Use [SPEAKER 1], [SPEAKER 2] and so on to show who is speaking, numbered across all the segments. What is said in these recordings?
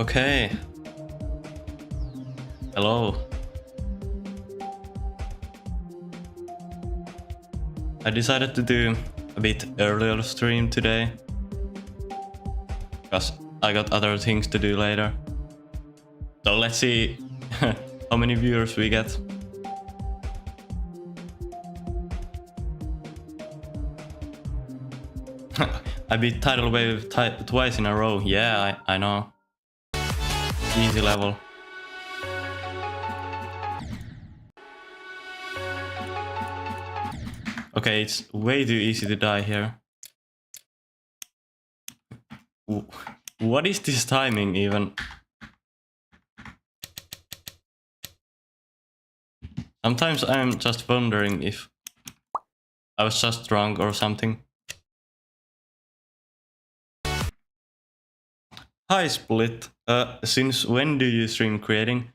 [SPEAKER 1] Okay. Hello. I decided to do a bit earlier stream today because I got other things to do later. So let's see how many viewers we get. I beat Tidal Wave twice in a row. Yeah, I know. Easy level. Okay, it's way too easy to die here. What is this timing even? Sometimes I'm just wondering if I was just drunk or something. Hi Split. Since when do you stream creating?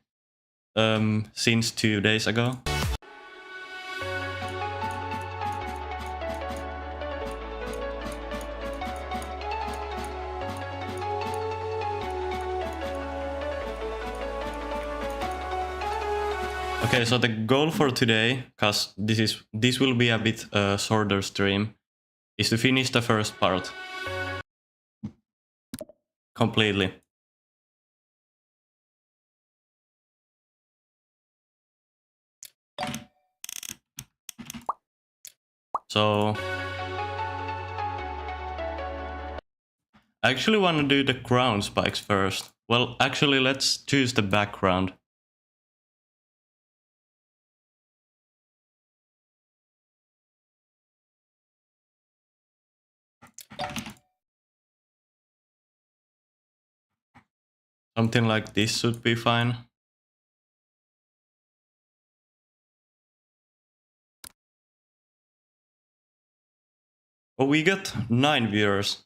[SPEAKER 1] Since 2 days ago. Okay, so the goal for today, cause this will be a bit shorter stream, is to finish the first part completely. So I actually want to do the ground spikes first. Well, actually, let's choose the background. Something like this should be fine. Oh, we got 9 viewers.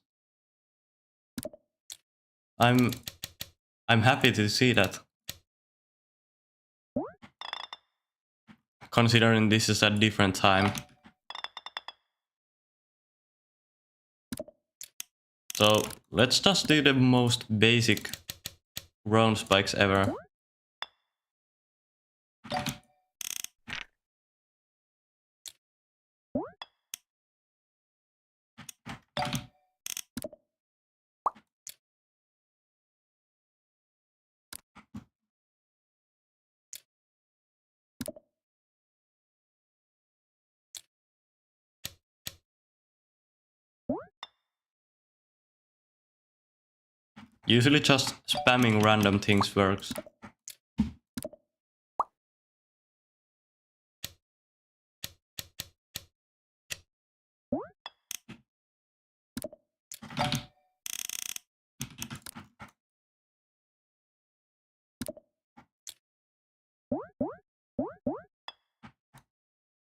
[SPEAKER 1] I'm happy to see that. Considering this is a different time. So let's just do the most basic ground spikes ever. Usually just spamming random things works.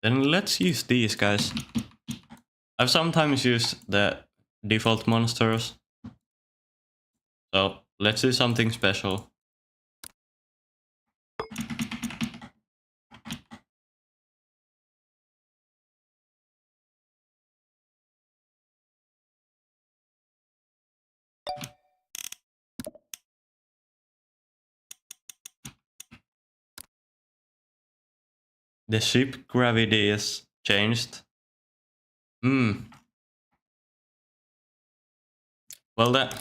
[SPEAKER 1] Then let's use these guys. I've sometimes used the default monsters. So let's do something special. The ship gravity is changed. Well, the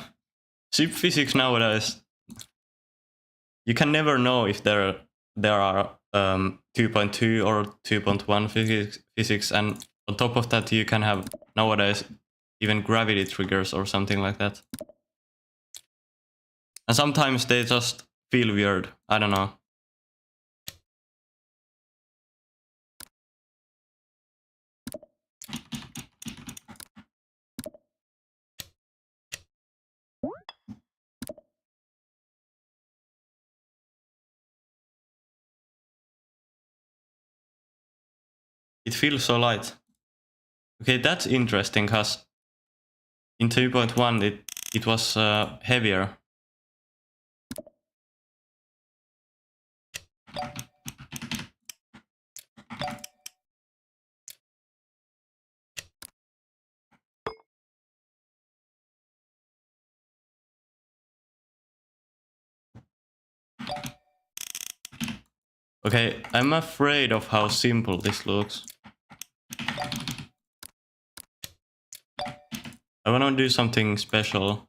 [SPEAKER 1] ship physics nowadays, you can never know if there are 2.2 or 2.1 physics, and on top of that you can have nowadays even gravity triggers or something like that. And sometimes they just feel weird, I don't know. It feels so light. Okay, that's interesting, cause in 2.1 it was heavier. Okay, I'm afraid of how simple this looks. I wanna do something special.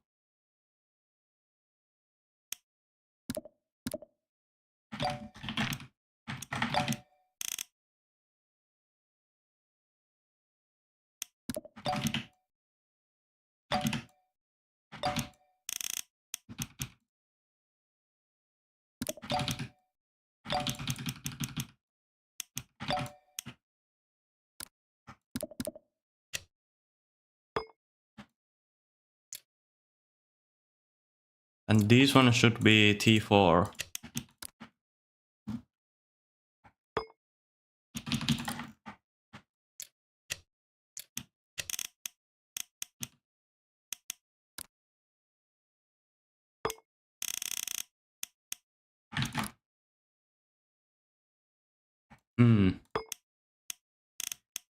[SPEAKER 1] And this one should be T4.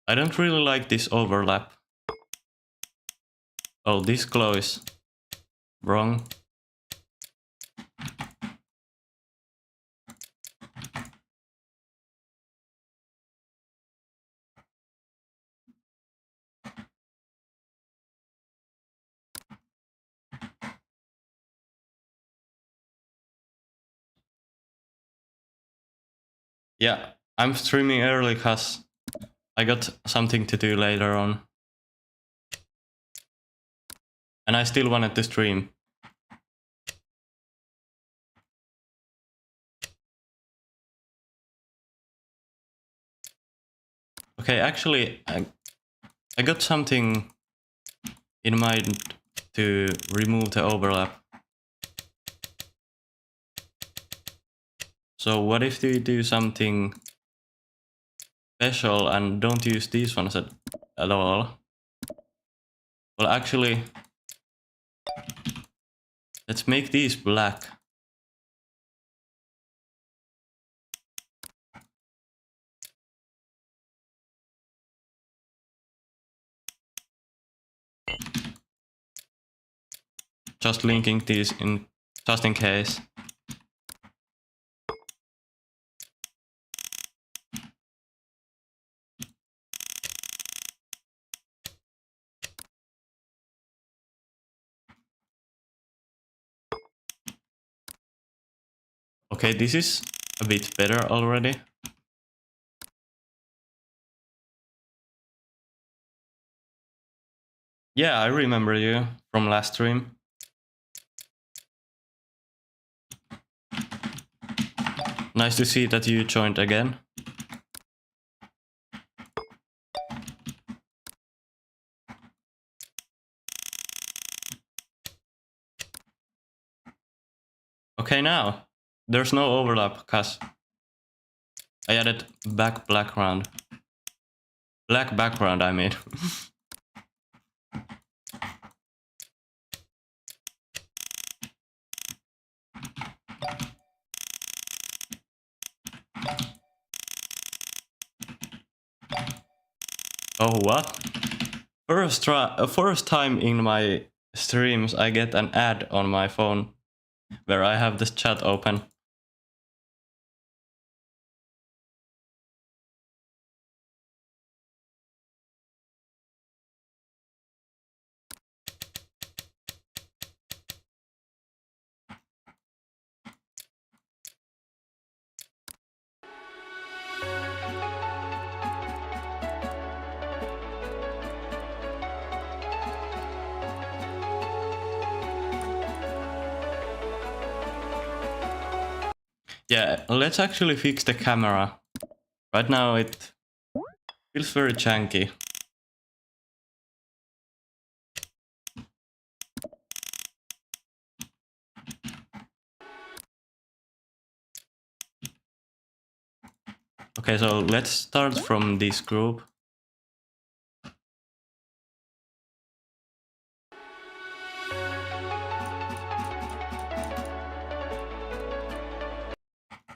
[SPEAKER 1] I don't really like this overlap. Oh, this glow is wrong. Yeah, I'm streaming early cause I got something to do later on. And I still wanted to stream. Okay, actually, I got something in mind to remove the overlap. So what if we do something special and don't use these ones at all? Well, actually, let's make these black. Just linking these in, just in case. Okay, this is a bit better already. Yeah, I remember you from last stream. Nice to see that you joined again. Okay, now there's no overlap because I added black background. Black background, I mean. Oh, what? First time in my streams I get an ad on my phone where I have this chat open. Yeah, let's actually fix the camera. Right now it feels very janky. Okay, so let's start from this group.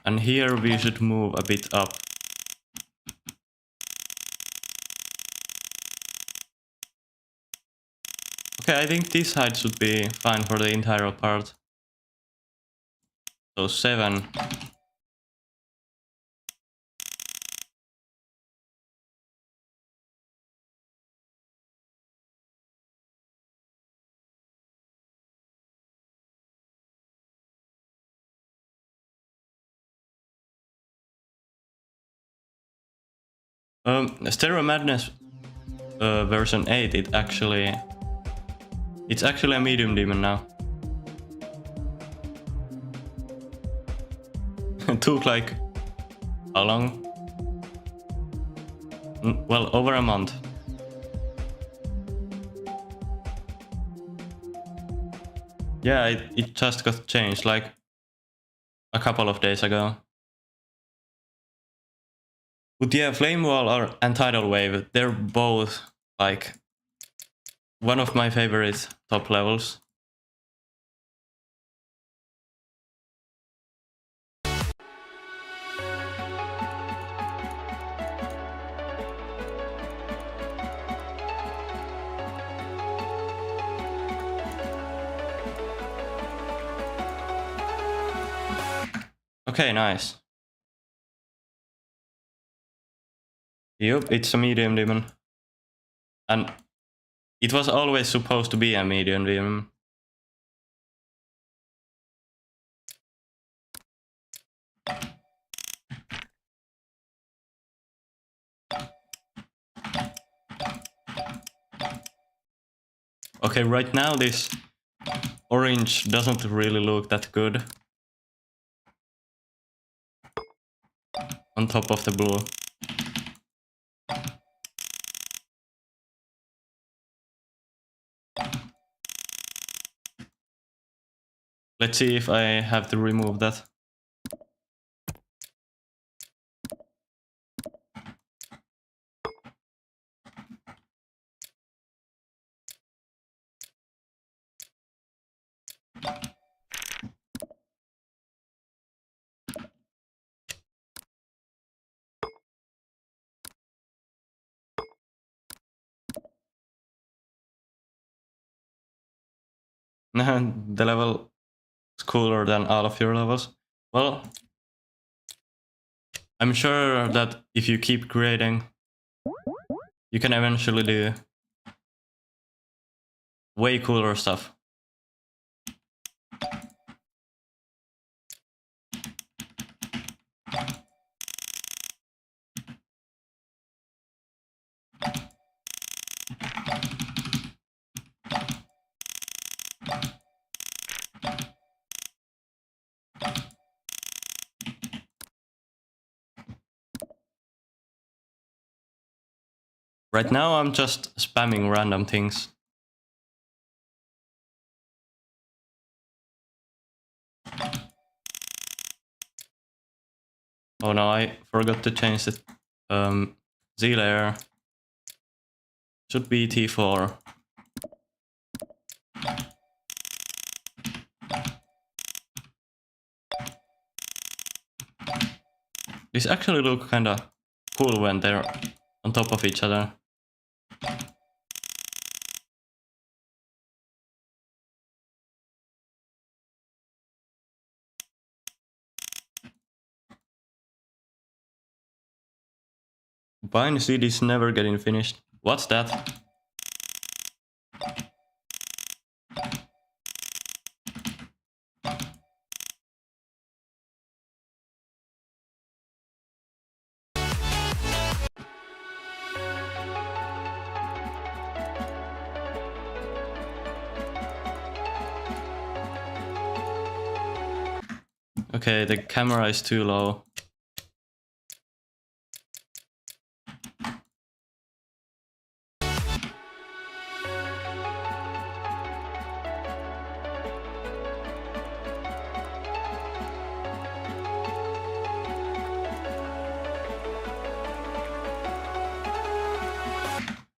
[SPEAKER 1] And here we should move a bit up. Okay, I think this height should be fine for the entire part. So 7. Stereo Madness version 8, it's actually a medium demon now. It took like how long? Well, over a month. Yeah, it just got changed like a couple of days ago. But yeah, Flame Wall and Tidal Wave, they're both like one of my favorite top levels. Okay, nice. Yup, it's a medium demon. And it was always supposed to be a medium demon. Okay, right now this orange doesn't really look that good on top of the blue. Let's see if I have to remove that. The level is cooler than all of your levels. Well, I'm sure that if you keep creating, you can eventually do way cooler stuff. Right now I'm just spamming random things. Oh no, I forgot to change the Z layer. Should be T4. These actually look kinda cool when they're on top of each other. Bind seed is never getting finished. What's that? Okay, the camera is too low.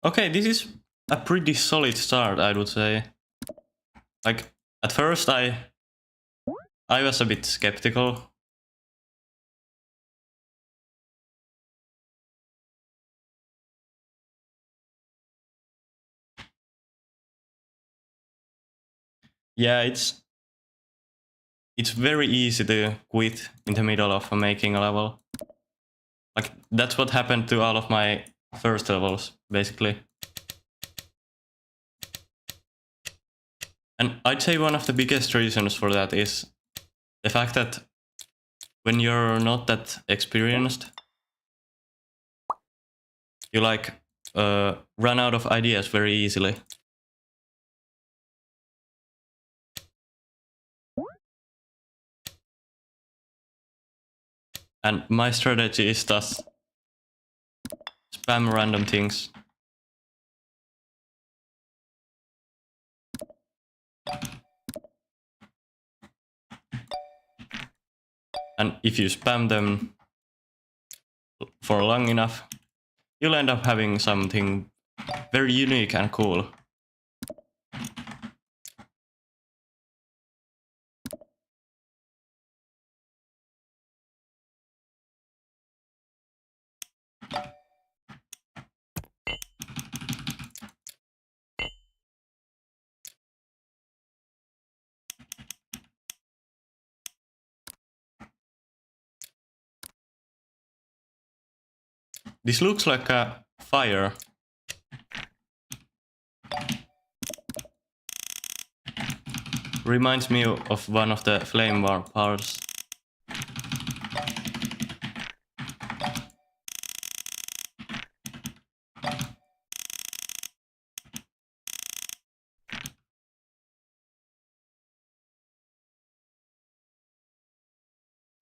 [SPEAKER 1] Okay, this is a pretty solid start, I would say. Like, at first I was a bit skeptical. Yeah, it's very easy to quit in the middle of making a level. Like, that's what happened to all of my first levels, basically. And I'd say one of the biggest reasons for that is the fact that when you're not that experienced, you like run out of ideas very easily. And my strategy is just spam random things. And if you spam them for long enough, you'll end up having something very unique and cool. This looks like a fire. Reminds me of one of the flame war parts.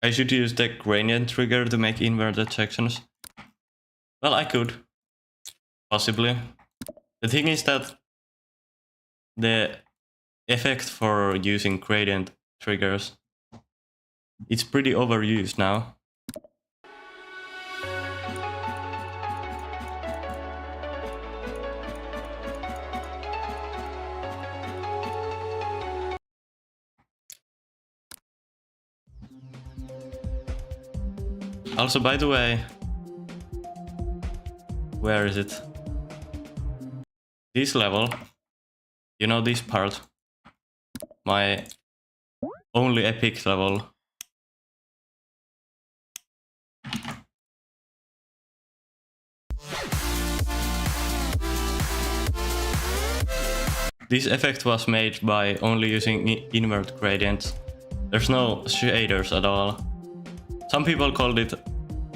[SPEAKER 1] I should use the gradient trigger to make inverted sections. Well, I could. Possibly. The thing is that the effect for using gradient triggers, it's pretty overused now. Also, by the way, where is it? This level, you know this part, my only epic level. This effect was made by only using invert gradients. There's no shaders at all. Some people called it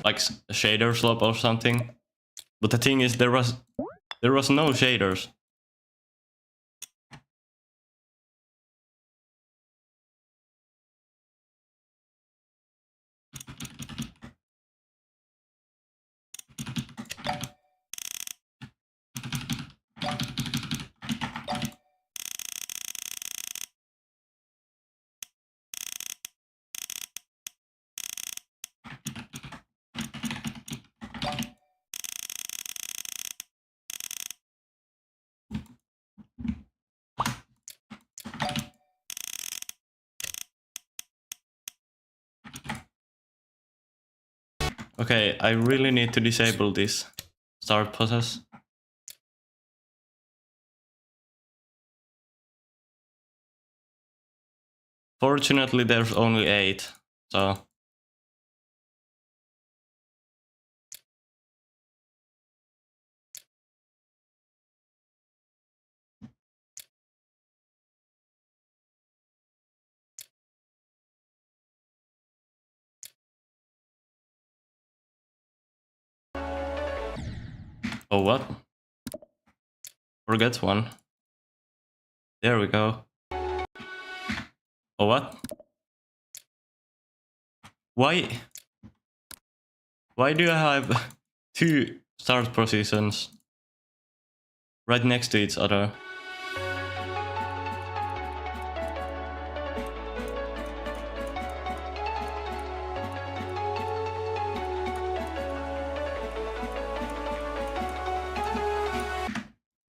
[SPEAKER 1] like shader slope or something, but the thing is there was no shaders. Okay, I really need to disable this start process. Fortunately, there's only 8, so... Oh, what? Forget one. There we go. Oh, what? Why do I have 2 start positions right next to each other?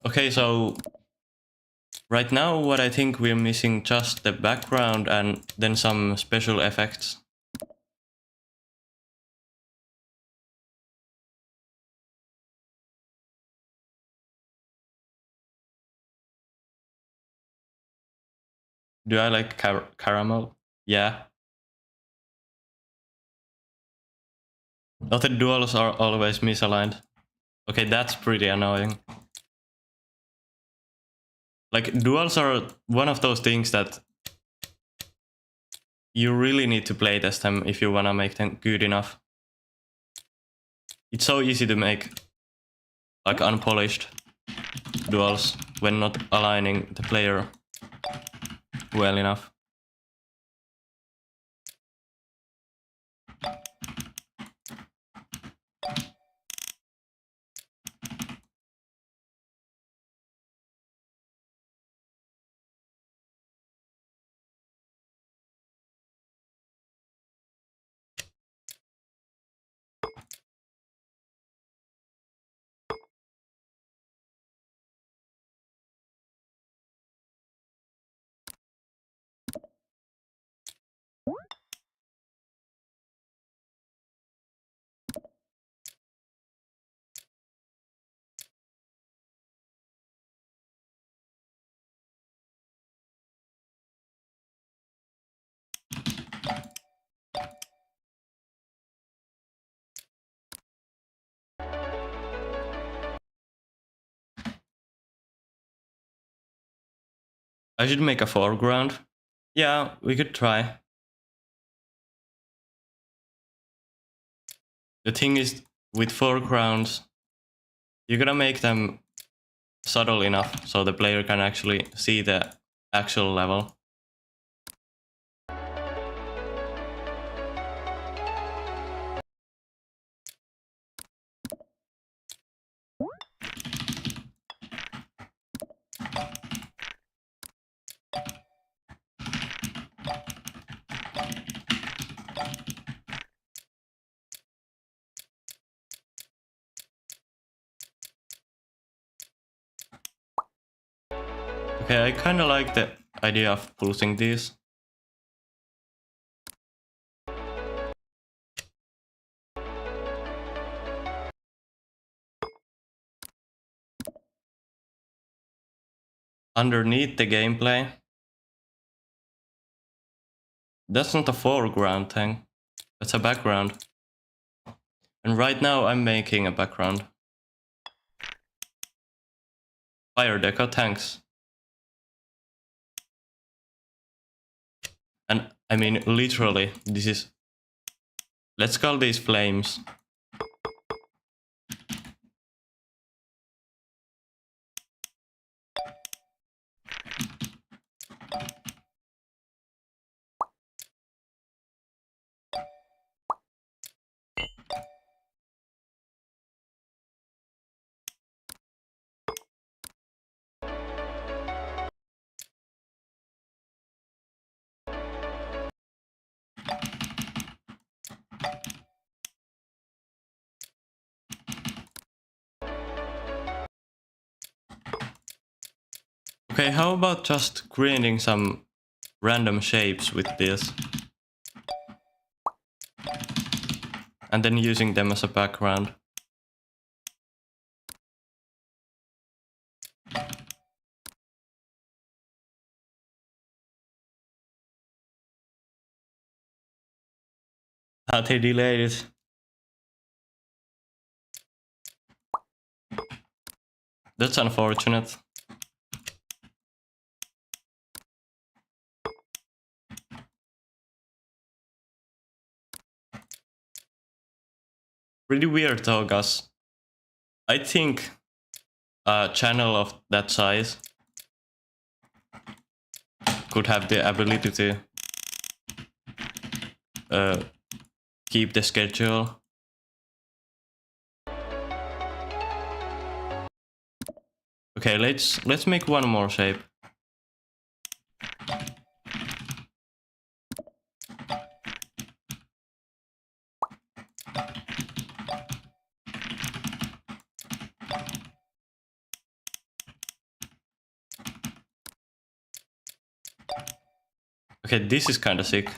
[SPEAKER 1] Okay, so right now what I think we're missing just the background and then some special effects. Do I like caramel? Yeah. But the duals are always misaligned. Okay, that's pretty annoying. Like, duals are one of those things that you really need to playtest them if you wanna make them good enough. It's so easy to make like unpolished duels when not aligning the player well enough. I should make a foreground. Yeah, we could try. The thing is, with foregrounds, you gotta make them subtle enough so the player can actually see the actual level. Okay, I kinda like the idea of pulsing these. Underneath the gameplay. That's not a foreground thing, that's a background. And right now I'm making a background. Fire deco, thanks. And I mean, literally, this is... Let's call these flames. Okay, how about just creating some random shapes with this? And then using them as a background. They delayed it. That's unfortunate. Pretty weird though, Gus. I think a channel of that size could have the ability to keep the schedule. Okay, let's make one more shape. Okay, this is kind of sick.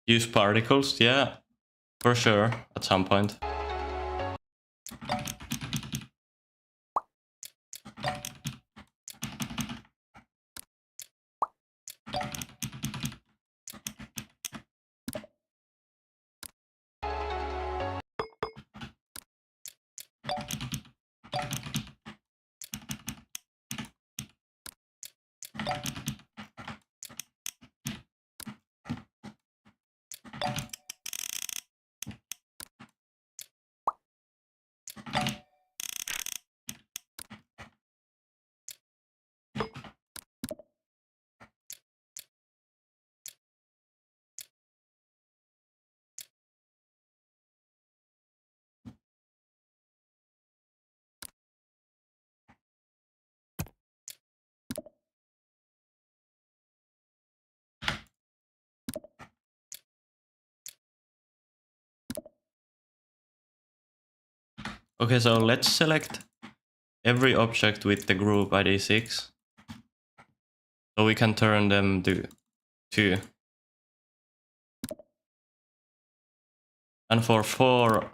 [SPEAKER 1] Use particles, yeah, for sure, at some point. Okay, so let's select every object with the group ID 6. So we can turn them to 2. And for 4,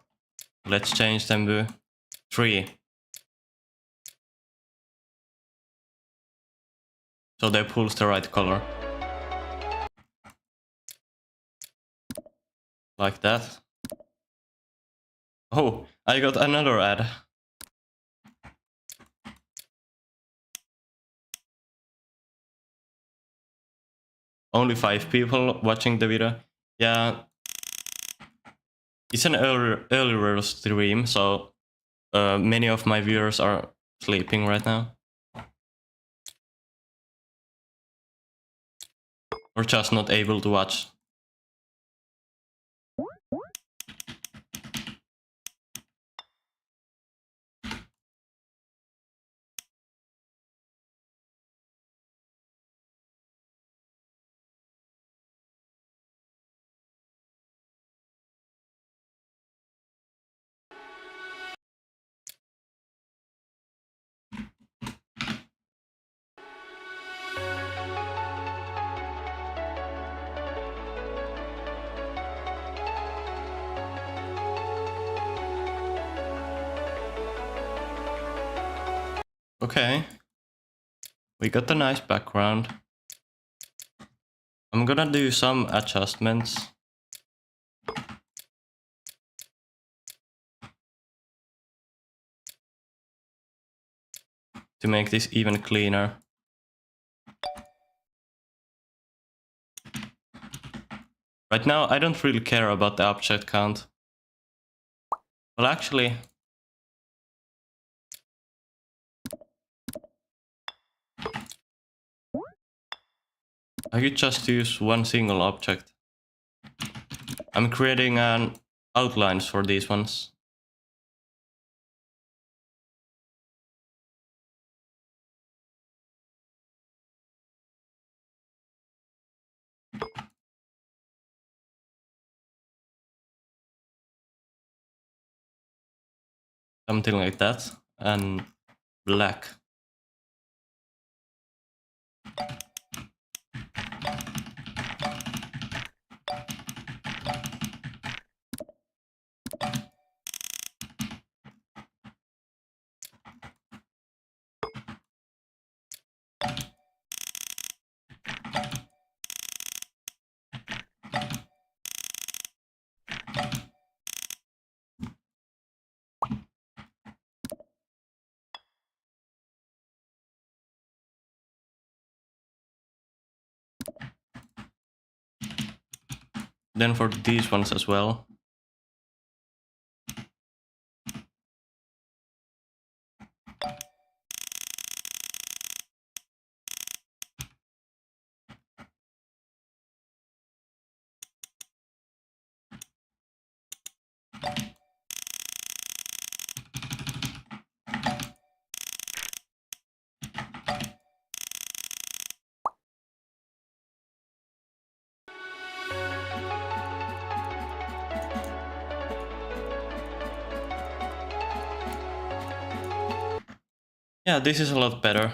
[SPEAKER 1] let's change them to 3. So they pulls the right color. Like that. Oh, I got another ad. Only 5 people watching the video. Yeah, it's an earlier stream, so many of my viewers are sleeping right now. Or just not able to watch. Okay. We got a nice background. I'm gonna do some adjustments. To make this even cleaner. Right now, I don't really care about the object count. Well, actually, I could just use one single object. I'm creating an outlines for these ones. Something like that. And black. Then for these ones as well. Yeah, this is a lot better.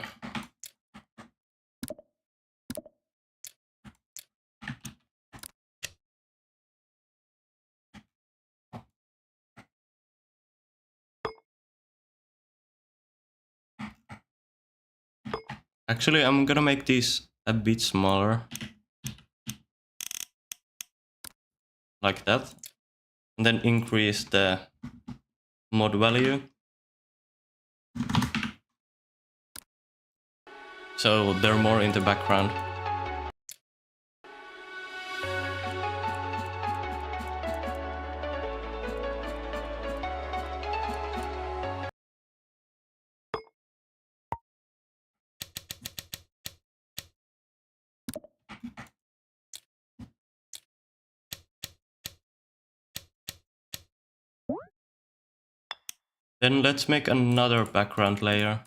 [SPEAKER 1] Actually, I'm gonna make these a bit smaller. Like that. And then increase the mod value. So they're more in the background. Then let's make another background layer.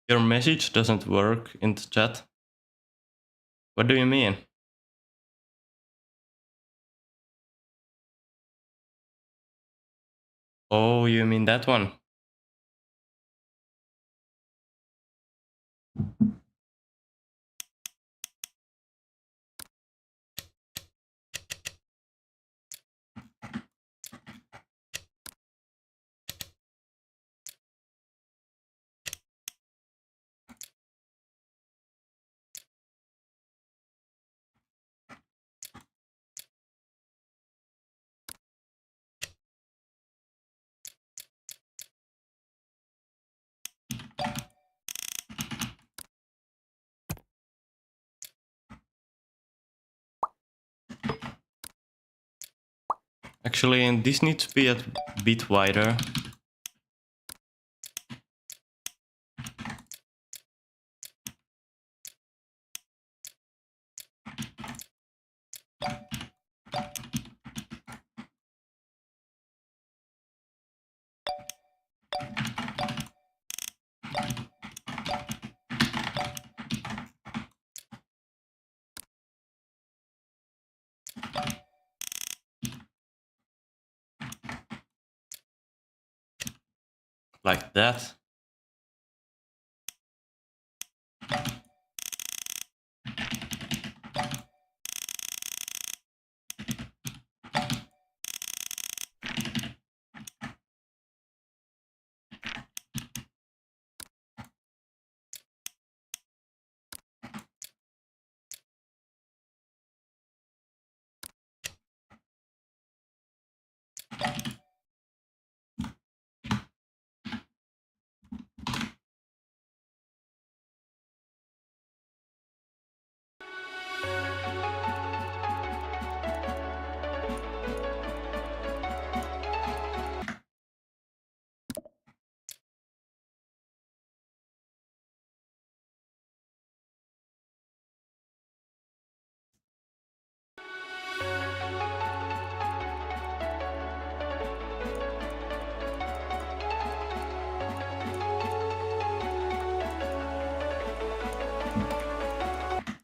[SPEAKER 1] Your message doesn't work in the chat. What do you mean? Oh, you mean that one? Actually, this needs to be a bit wider. Like that.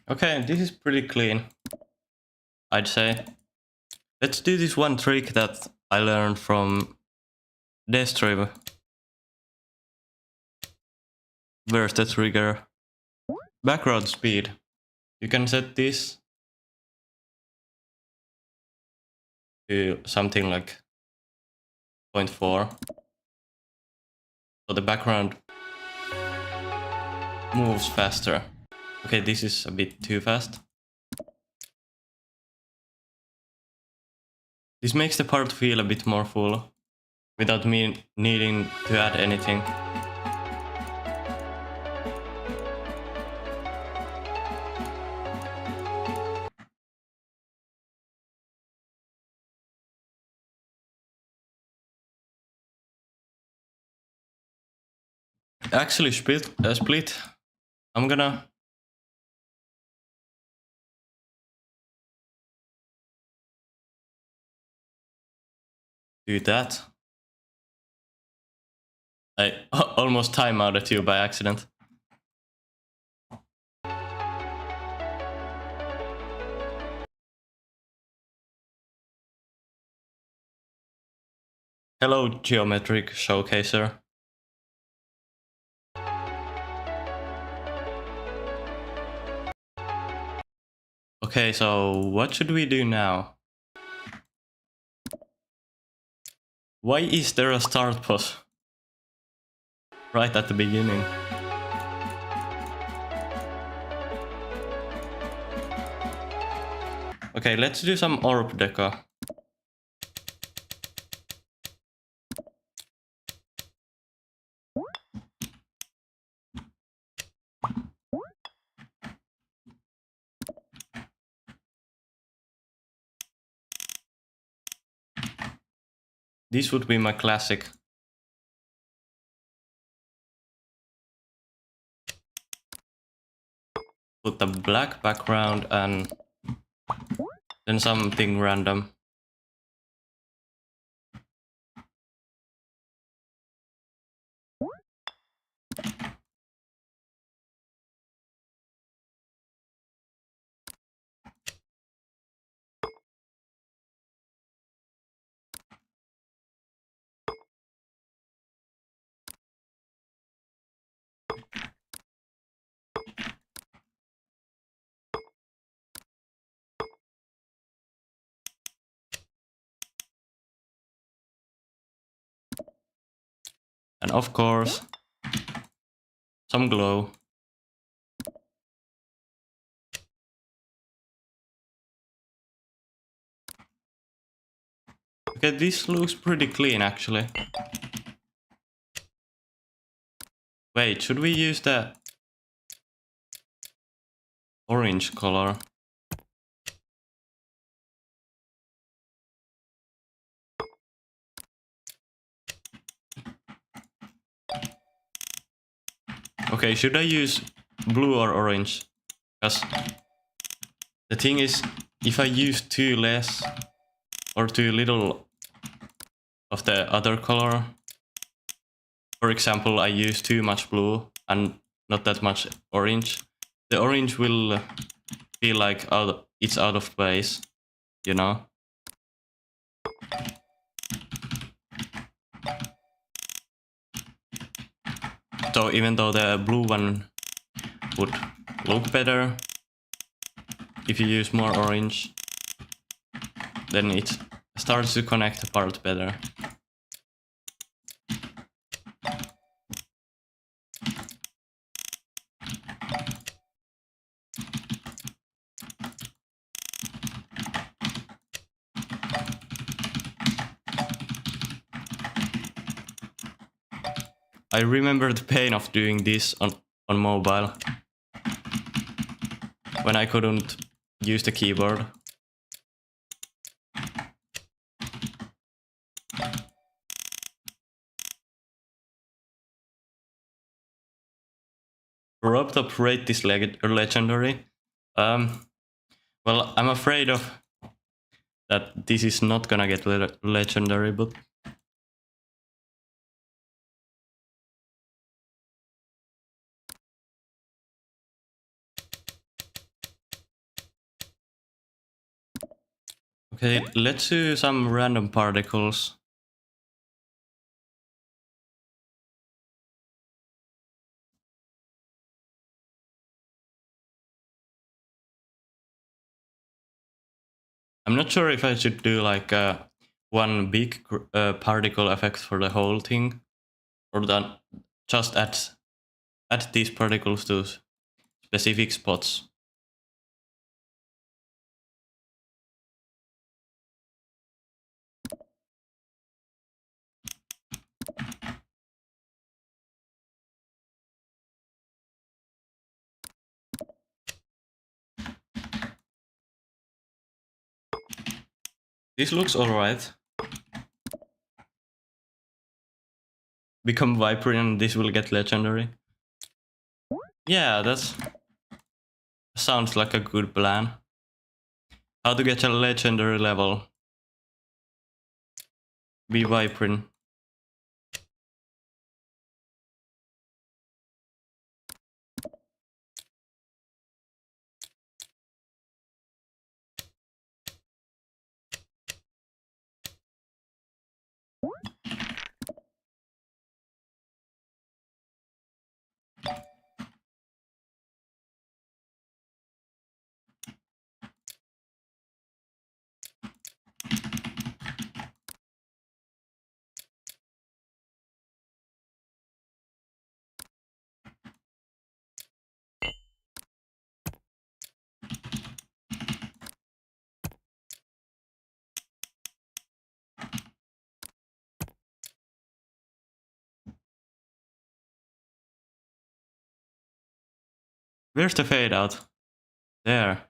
[SPEAKER 1] Okay, this is pretty clean, I'd say. Let's do this one trick that I learned from Destrave. Where's the trigger? Background speed. You can set this to something like 0.4. So the background moves faster. Okay, this is a bit too fast. This makes the part feel a bit more full, without me needing to add anything. Actually, split. I'm gonna do that. I almost time out at you by accident. Hello, Geometric Showcaser. Okay, so what should we do now? Why is there a start pause right at the beginning? Okay, let's do some orb deco. This would be my classic. Put a black background and then something random. And of course, some glow. Okay, this looks pretty clean actually. Wait, should we use the orange color? Okay, should I use blue or orange? Because the thing is, if I use too less or too little of the other color, for example, I use too much blue and not that much orange, the orange will feel like it's out of place, you know? So even though the blue one would look better, if you use more orange, then it starts to connect apart better. I remember the pain of doing this on mobile, when I couldn't use the keyboard. Robtop rate this legendary. Well, I'm afraid of that this is not gonna get legendary, but okay, let's do some random particles. I'm not sure if I should do like one big particle effect for the whole thing, or then just add these particles to specific spots. This looks alright. Become Viper and this will get legendary. Yeah, that sounds like a good plan. How to get a legendary level? Be Viprin. Where's the fade out? There.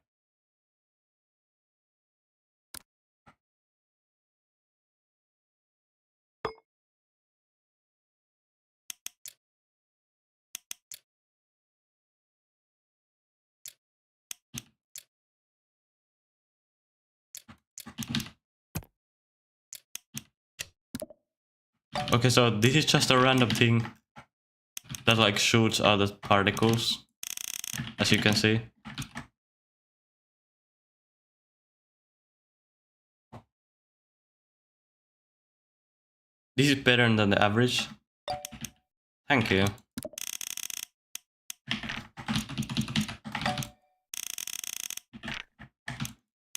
[SPEAKER 1] Okay, so this is just a random thing that like shoots out the particles, as you can see. This is better than the average. Thank you.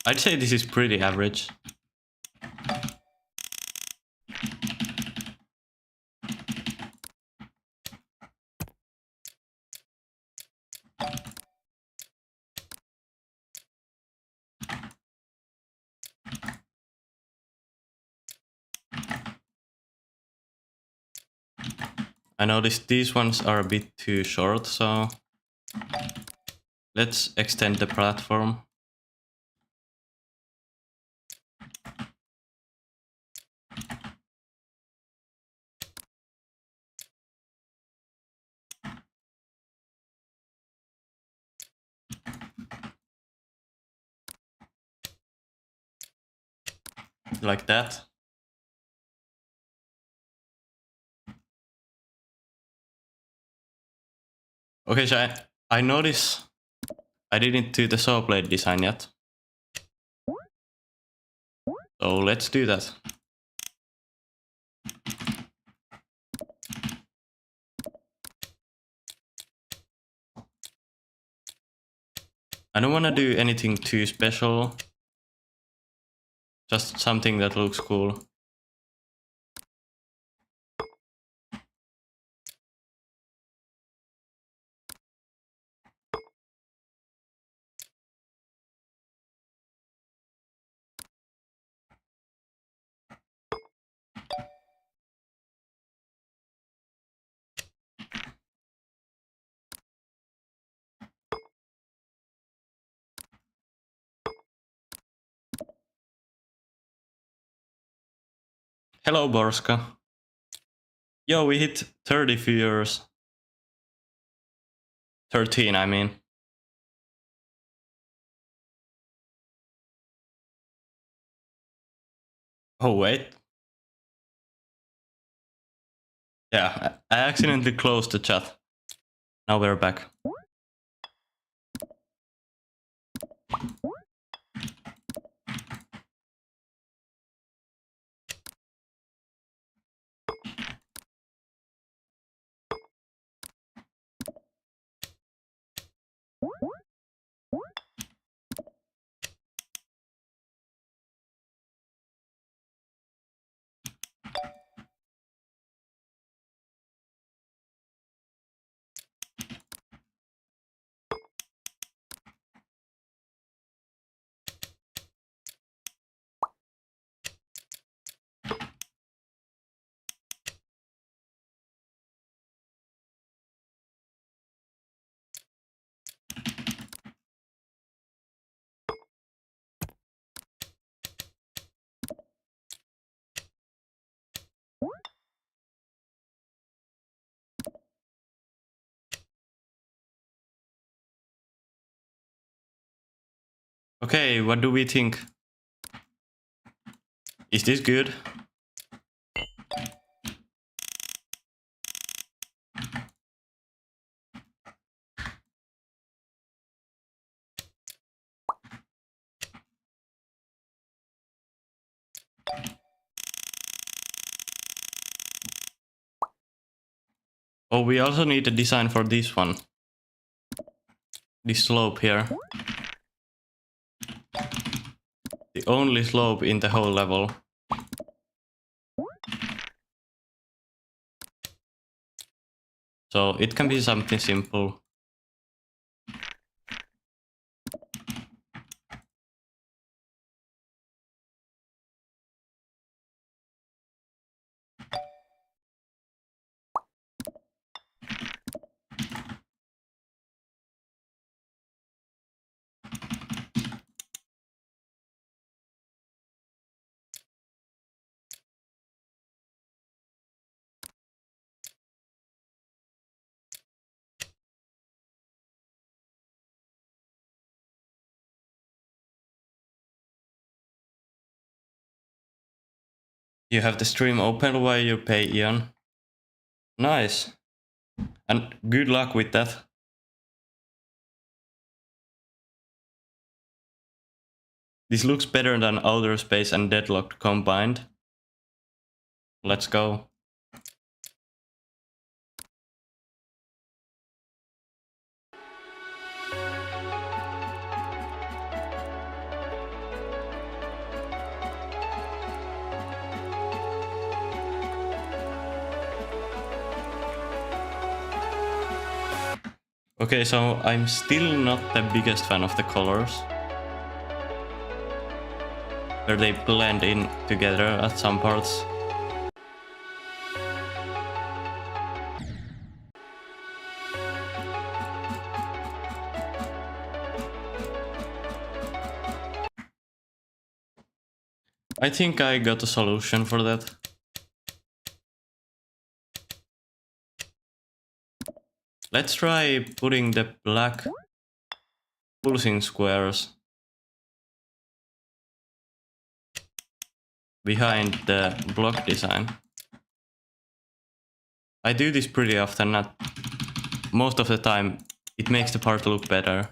[SPEAKER 1] I'd say this is pretty average. I noticed these ones are a bit too short, so let's extend the platform. Like that. Okay, so I notice I didn't do the saw blade design yet. So let's do that. I don't want to do anything too special. Just something that looks cool. Hello, Borska. Yo, we hit 30 viewers. 13, I mean. Oh, wait. Yeah, I accidentally closed the chat. Now we're back. Okay, what do we think? Is this good? Oh, we also need a design for this one. This slope here. The only slope in the whole level. So it can be something simple. You have the stream open while you pay Ian. Nice. And good luck with that. This looks better than Outer Space and Deadlocked combined. Let's go. Okay, so I'm still not the biggest fan of the colors. Where they blend in together at some parts. I think I got a solution for that. Let's try putting the black pulsing squares behind the block design. I do this pretty often, not most of the time. It makes the part look better.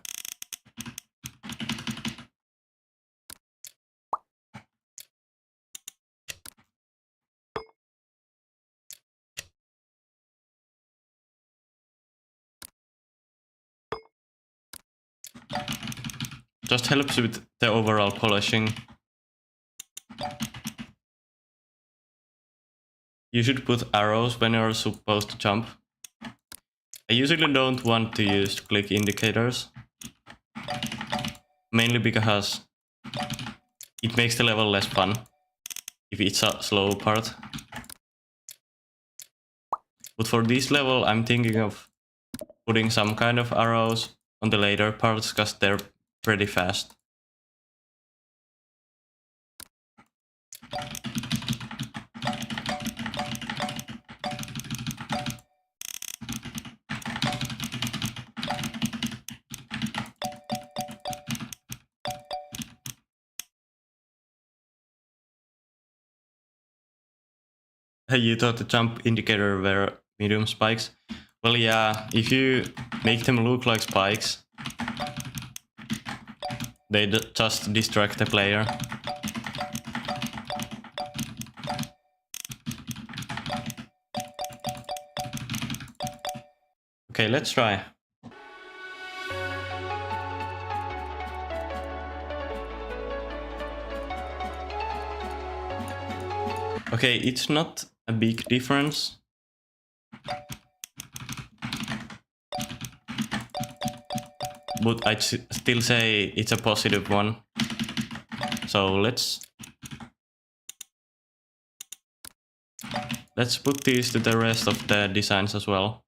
[SPEAKER 1] Just helps with the overall polishing. You should put arrows when you're supposed to jump. I usually don't want to use click indicators, mainly because it makes the level less fun if it's a slow part. But for this level, I'm thinking of putting some kind of arrows on the later parts because they're pretty fast. Hey, you thought the jump indicator were medium spikes? Well, yeah, if you make them look like spikes, they just distract the player. Okay, let's try. Okay, it's not a big difference. But I'd still say it's a positive one. So let's put these to the rest of the designs as well.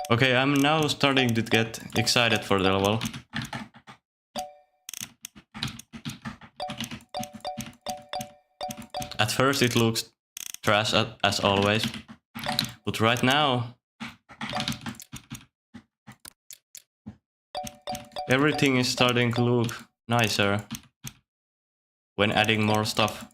[SPEAKER 1] Okay, I'm now starting to get excited for the level. At first it looks trash as always, but right now everything is starting to look nicer when adding more stuff.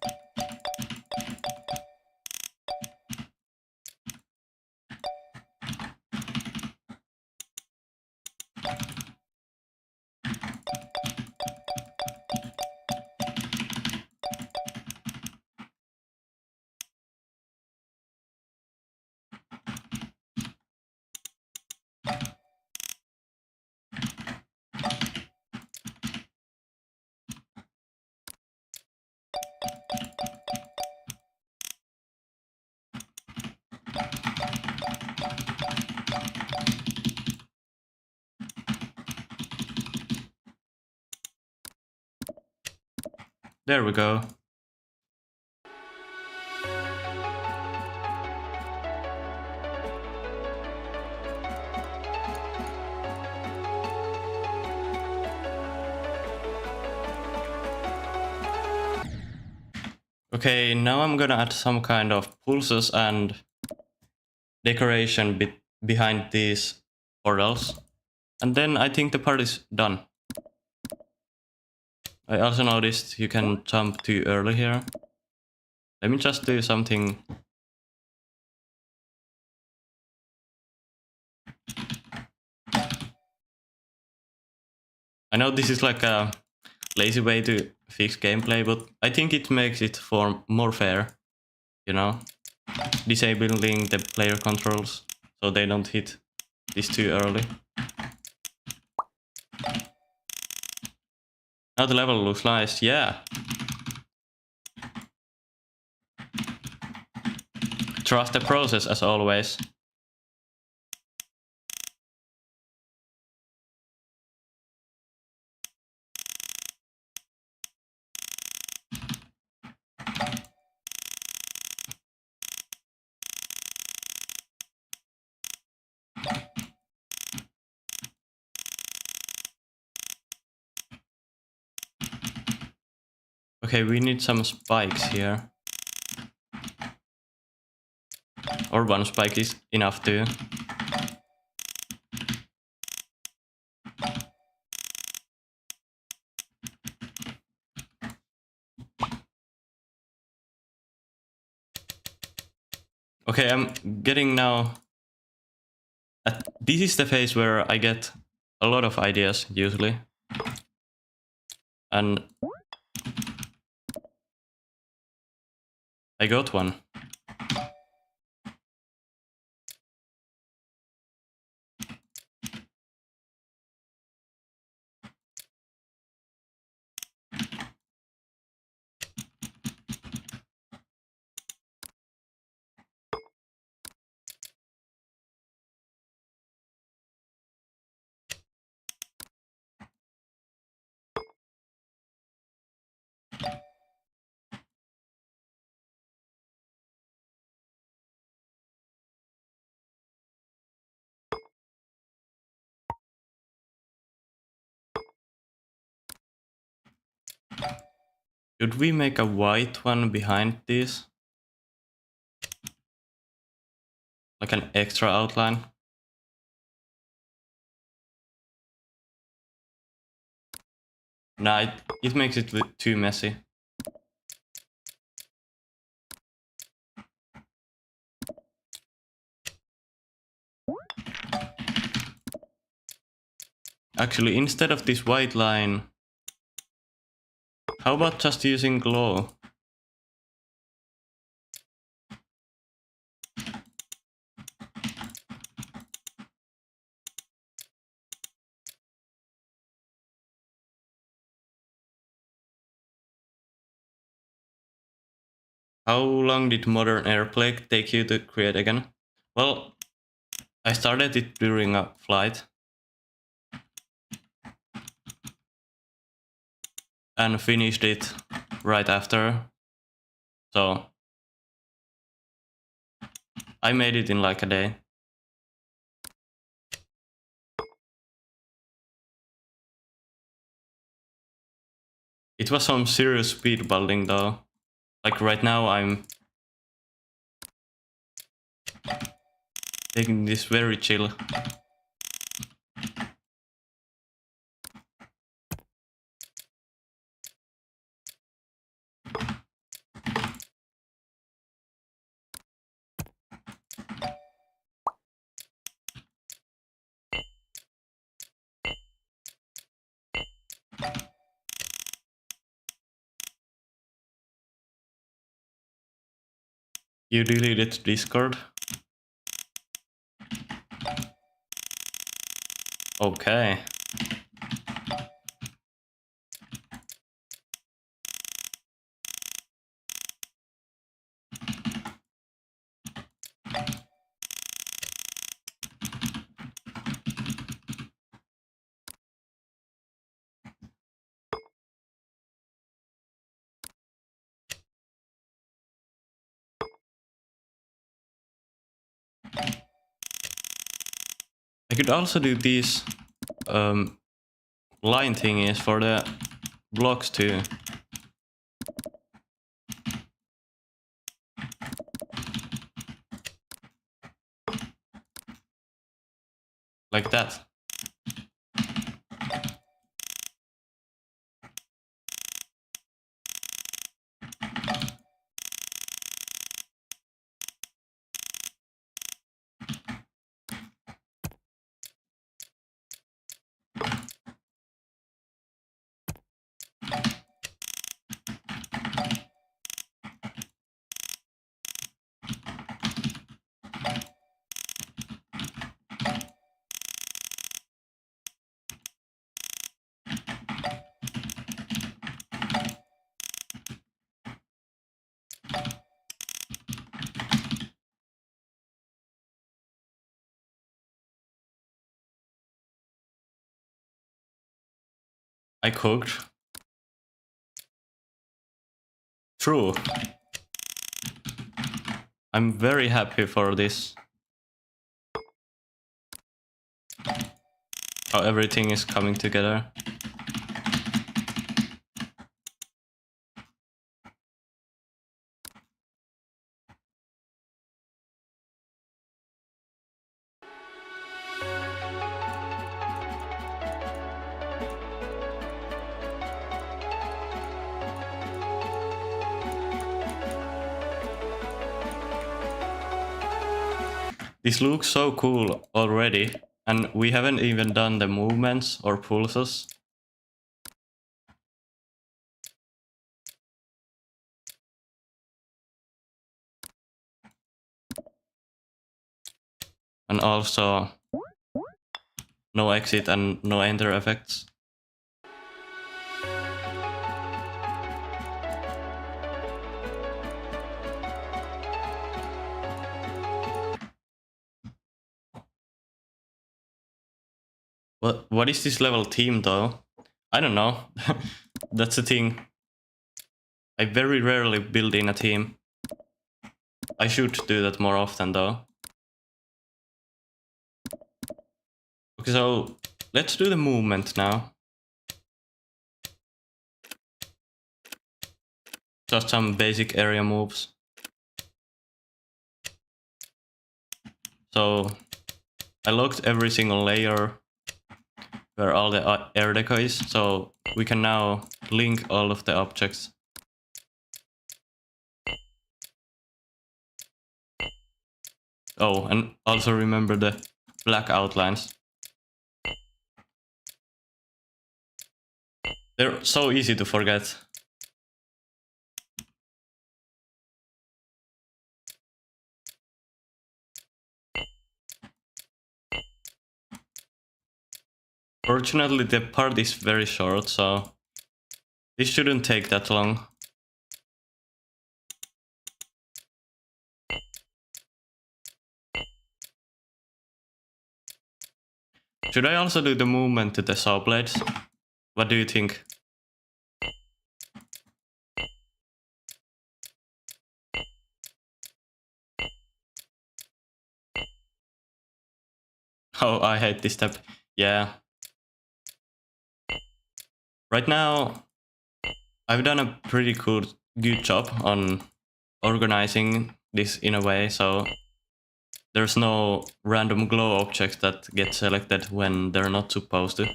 [SPEAKER 1] There we go. Okay, now I'm gonna add some kind of pulses and decoration behind these portals. And then I think the part is done. I also noticed you can jump too early here. Let me just do something. I know this is like a lazy way to fix gameplay, but I think it makes it more fair, you know? Disabling the player controls so they don't hit this too early. Now the level looks nice, yeah. Trust the process as always. Okay, we need some spikes here. Or one spike is enough too. Okay, I'm getting now... This is the phase where I get a lot of ideas, usually. And... I got one. Should we make a white one behind this? Like an extra outline? Nah, it makes it too messy. Actually, instead of this white line, how about just using glow? How long did Modern Airplane take you to create again? Well, I started it during a flight. And finished it right after. So I made it in like a day. It was some serious speed building though. Like right now I'm taking this very chill. You deleted Discord? Okay. I could also do these line thingies for the blocks too. Like that. I cooked. True. I'm very happy for this. How everything is coming together. This looks so cool already, and we haven't even done the movements or pulses. And also no exit and no enter effects. What is this level team though? I don't know. That's the thing. I very rarely build in a team. I should do that more often though. Okay, so let's do the movement now. Just some basic area moves. So I locked every single layer where all the air deco is, so we can now link all of the objects. Oh, and also remember the black outlines. They're so easy to forget. Fortunately, the part is very short, so this shouldn't take that long. Should I also do the movement to the saw blades? What do you think? Oh, I hate this step. Yeah. Right now, I've done a pretty good job on organizing this in a way, so there's no random glow objects that get selected when they're not supposed to.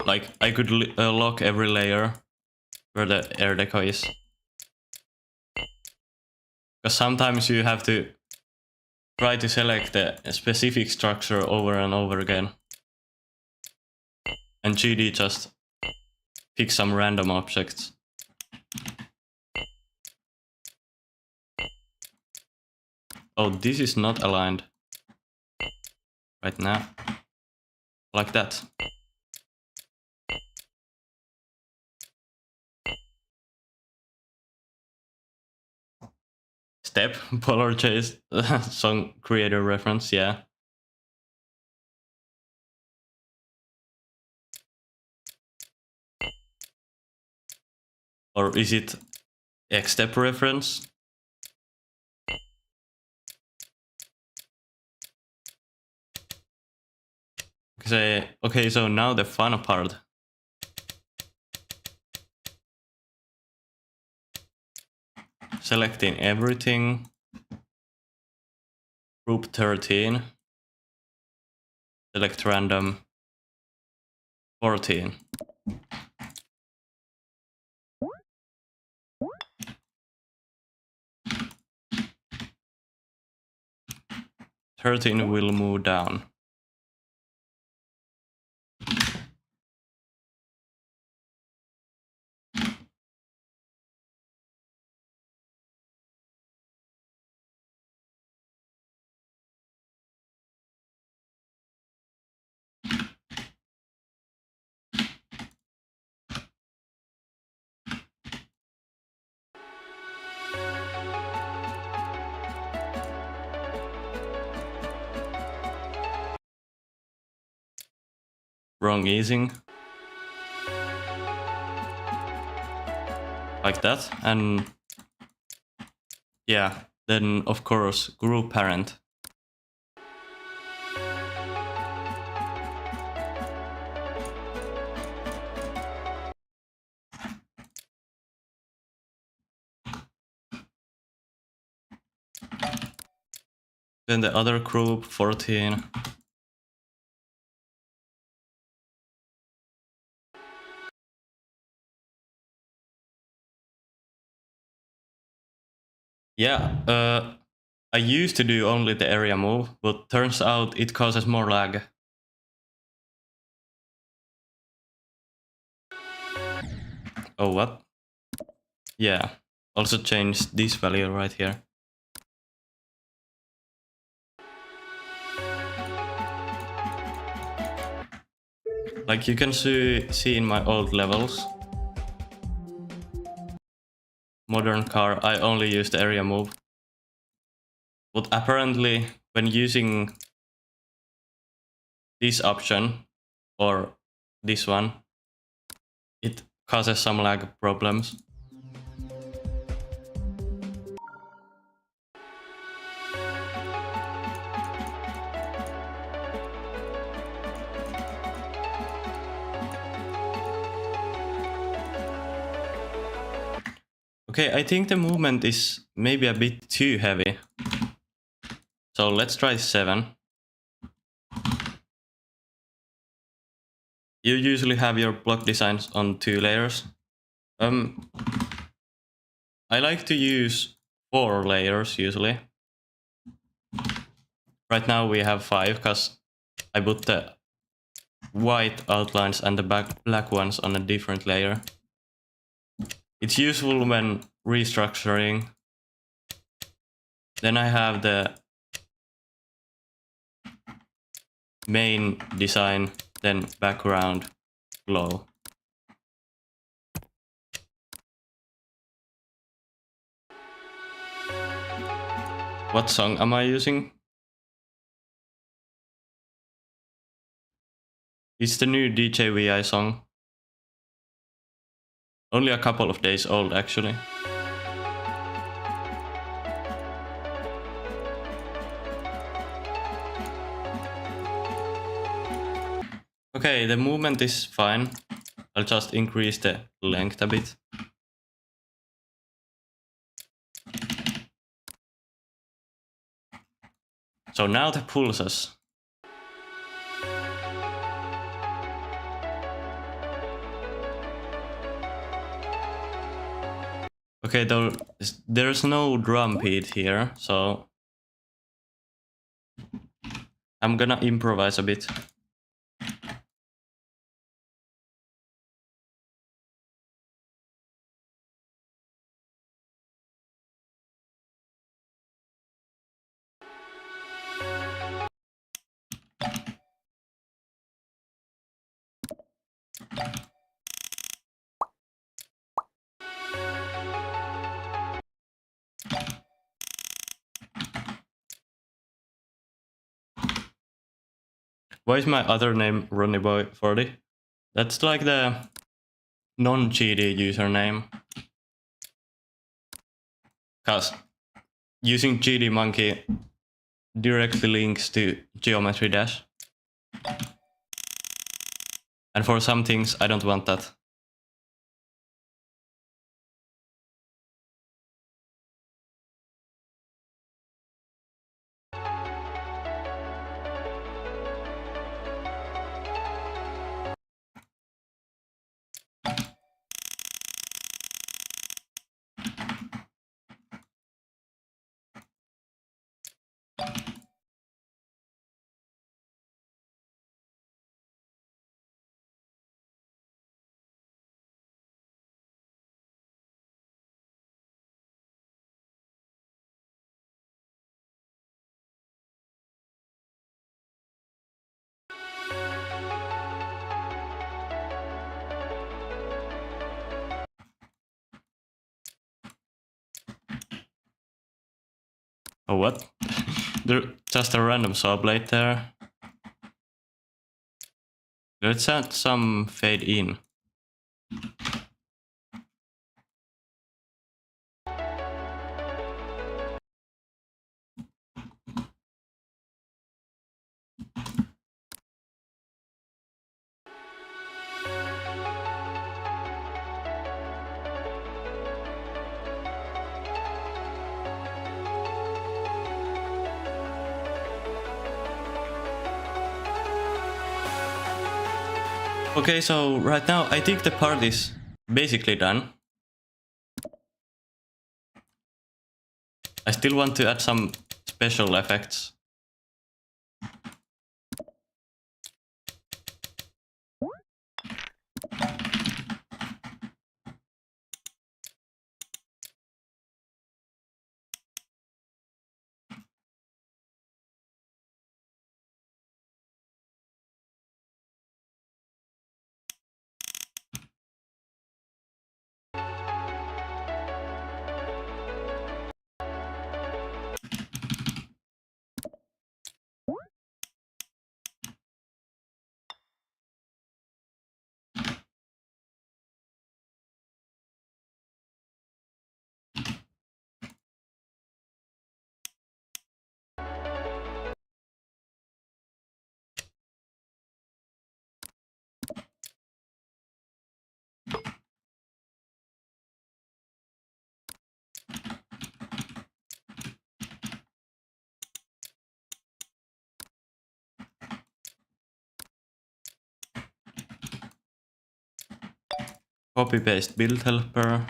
[SPEAKER 1] Like, I could lock every layer where the air deco is. Because sometimes you have to try to select a specific structure over and over again. And GD just pick some random objects. Oh, this is not aligned right now. Like that. Step, Polar Chase, song creator reference, yeah. Or is it X-Step reference? Okay, so now the fun part. Selecting everything. Group 13. Select random. 14. Thirteen will move down. Wrong easing. like that, and yeah, then of course group parent. Then the other group 14. Yeah, I used to do only the area move, but turns out it causes more lag. Oh, what? Yeah, also change this value right here. Like you can see in my old levels, modern car, I only use the area move. But apparently, when using this option, or this one, it causes some lag problems. Okay, I think the movement is maybe a bit too heavy. So let's try 7. You usually have your block designs on 2 layers. I like to use 4 layers usually. Right now we have 5 because I put the white outlines and the black ones on a different layer. It's useful when restructuring. Then I have the main design, then background, glow. What song am I using? It's the new DJVI song. Only a couple of days old actually. Okay, the movement is fine. I'll just increase the length a bit. So now the pulses. Okay, there's no drum beat here, so I'm gonna improvise a bit. Why is my other name RonnyBoy40? That's like the non-GD username. Cause using GD Monkey directly links to Geometry Dash. And for some things, I don't want that. Oh, what? There's just a random saw blade there. Let's add some fade in. Okay, so right now I think the part is basically done. I still want to add some special effects. Copy paste build helper.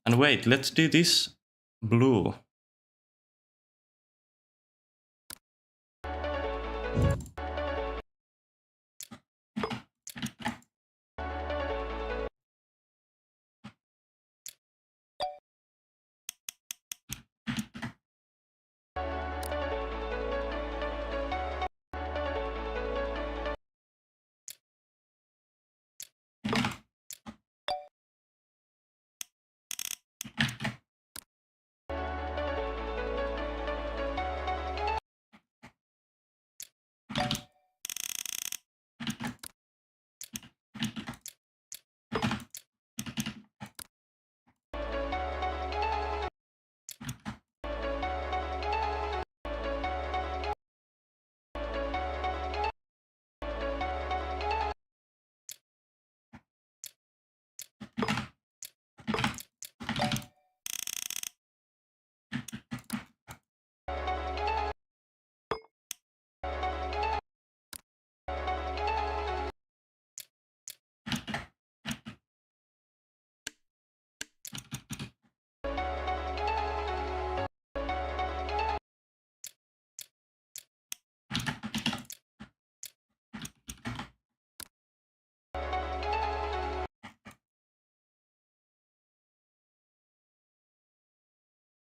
[SPEAKER 1] And wait, let's do this blue.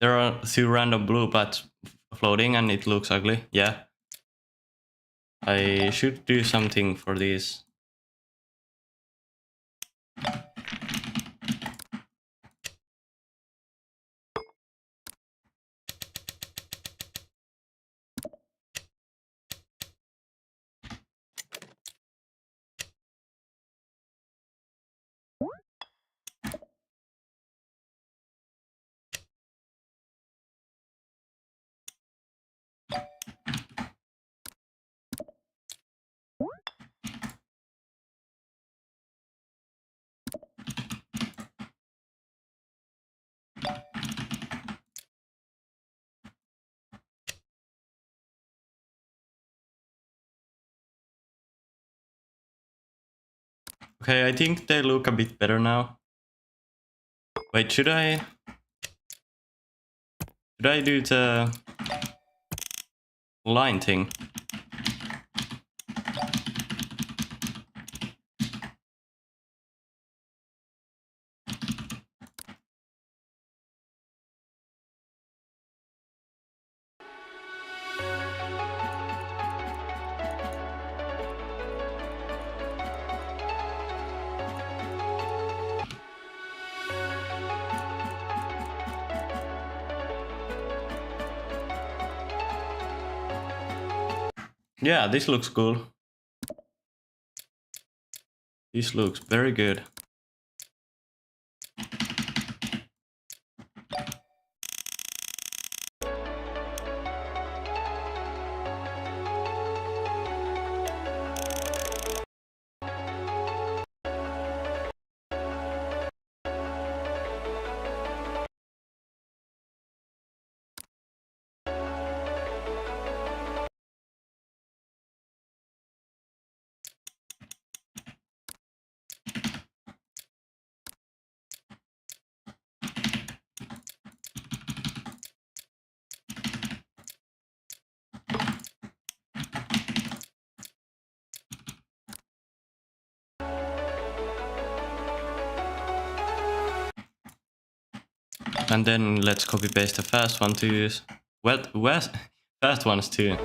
[SPEAKER 1] There are 2 random blue paths floating and it looks ugly. Yeah. I should do something for these. Okay, I think they look a bit better now. Wait, should I do the line thing? Yeah, this looks cool. This looks very good. And then let's copy paste the fast one to use. Well, fast ones too.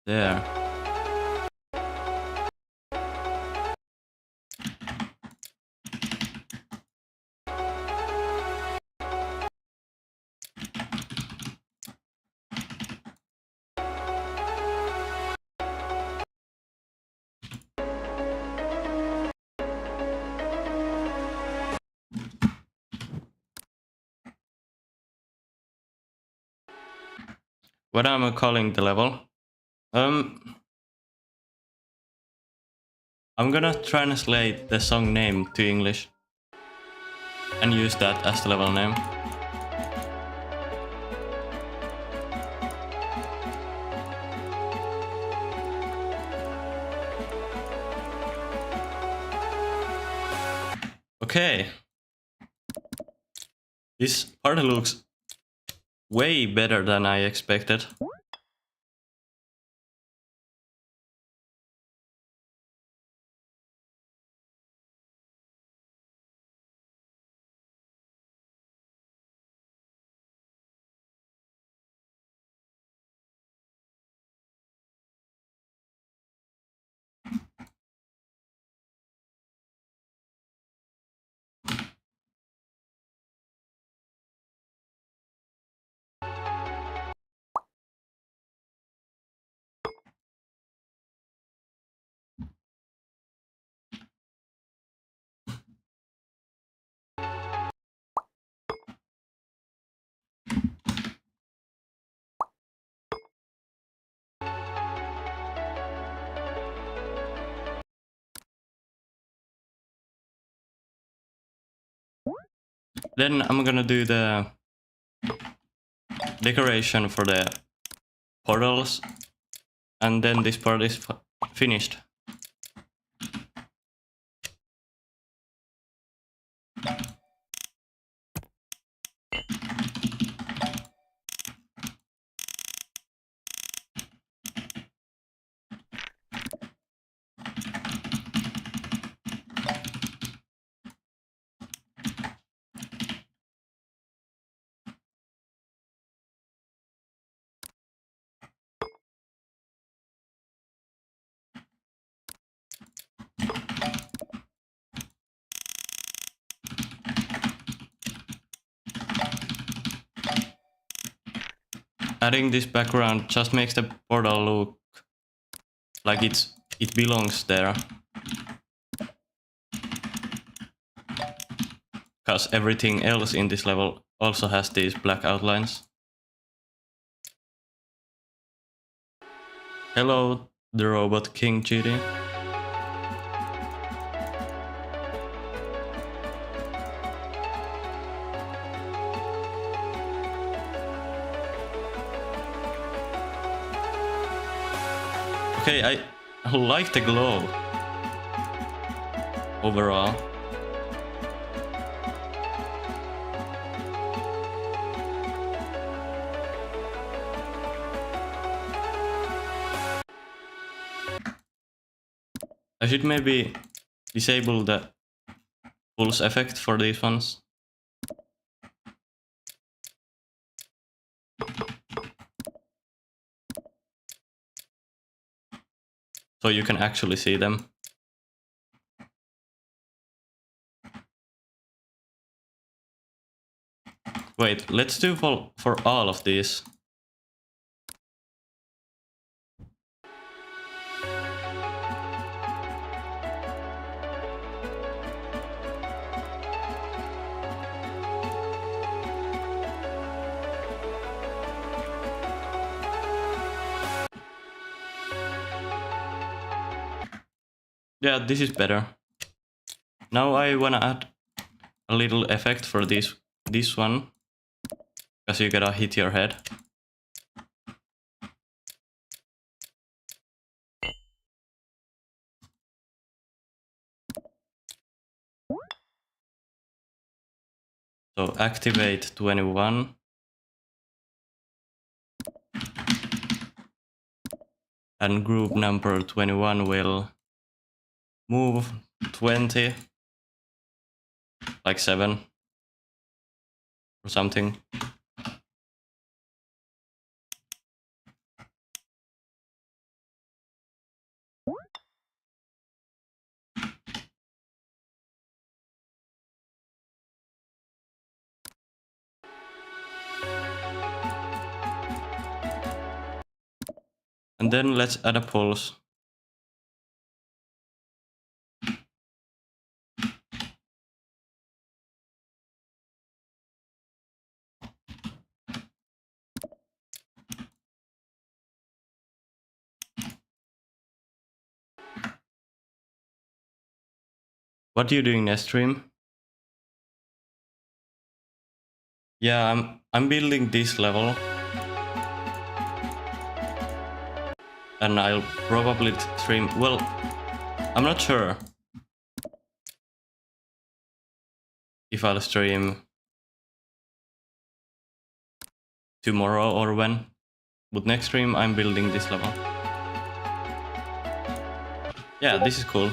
[SPEAKER 1] There. What am I calling the level? I'm gonna translate the song name to English and use that as the level name. Okay. This party looks way better than I expected. Then I'm gonna do the decoration for the portals, and then this part is finished. Adding this background just makes the portal look like it belongs there. Because everything else in this level also has these black outlines. Hello, the Robot King GD. Okay, I like the glow overall. I should maybe disable the pulse effect for these ones. So you can actually see them. Wait, let's do for all of these. Yeah, this is better. Now I wanna add a little effect for this one, because you gotta hit your head. So activate 21. And group number 21 will move 20, like 7 or something. And then let's add a pulse. What are you doing next stream? Yeah, I'm building this level. And I'll probably stream, well, I'm not sure if I'll stream tomorrow or when, but next stream I'm building this level. Yeah, this is cool.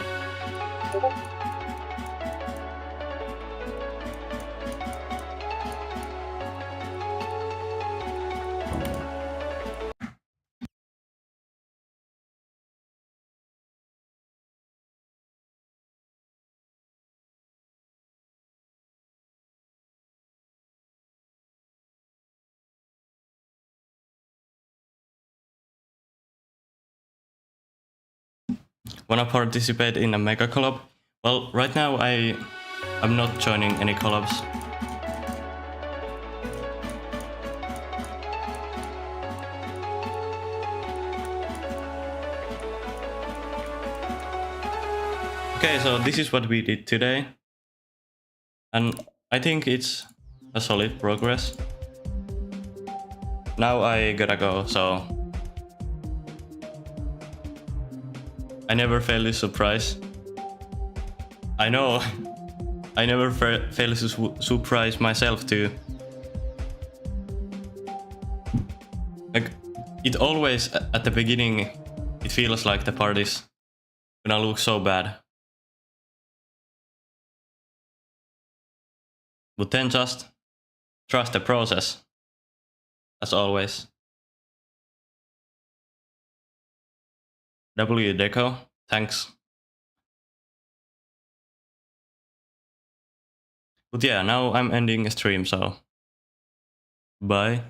[SPEAKER 1] Wanna participate in a mega collab? Well, right now I'm not joining any collabs. Okay, so this is what we did today. And I think it's a solid progress. Now I gotta go, so I never fail to surprise. I know, I never fail to surprise myself too. Like, it always, at the beginning, it feels like the party's gonna look so bad. But then just trust the process, as always. W Deco, thanks. But yeah, now I'm ending a stream, so bye.